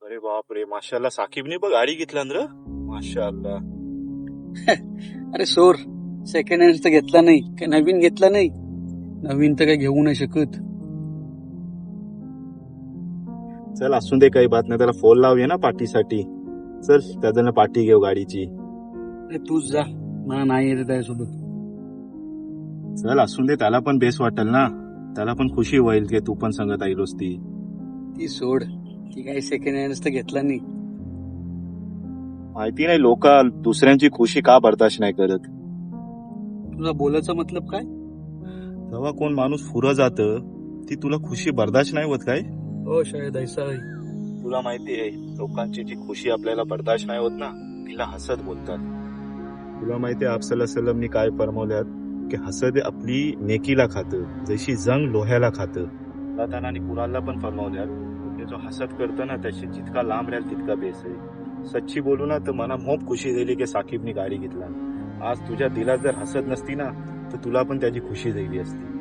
अरे बाप रे, माशाल्लाह साकिबने बघ गाडी घेतला ना रे. माशाल्लाह. अरे सोर, सेकंड हँड तर घेतला नाही, काय नवीन घेतला नाही. नवीन तर काही घेऊ नाही शकत. चल असून दे, काही बात नाही. त्याला फोन लावूया ना पार्टीसाठी. चल त्याच्यानं पार्टी घेऊ गाडीची. अरे तूच जा, मला नाही येत त्याच्यासोबत. चल असून दे, त्याला पण बेस वाटेल ना. त्याला पण खुशी होईल की तू पण सांगत आईलोस ती. ती सोड, ती काही सेकंड हँड तर घेतला नाही. माहिती नाही लोक दुसऱ्यांची खुशी का बर्दाश्त नाही करत. तुला बोलायचा मतलब काय? तेव्हा कोण माणूस पुरं जात ती तुला खुशी बर्दाश्त नाही होत काय? हो शायद ऐसा आहे. तुला माहिती आहे लोकांची जी खुशी आपल्याला बर्दाश्त नाही होत ना, तिला हसत बोलतात. तुला माहिती आहे अफसल सलमनी काय फरमावल्यात की हसद आपली नेकीला खातं, जशी जंग लोह्याला खातं. अल्लाह कुरानला पण फरमावल्यात जो हसद करतो ना त्याशी जितका लांब राहील तितका बेस आहे. सच्ची बोलू ना तर मला खूप खुशी झाली की साकिबनी गाडी घेतला. आज तुझ्या दिलात जर हसत नसती ना तर तुला पण त्याची खुशी झाली असती.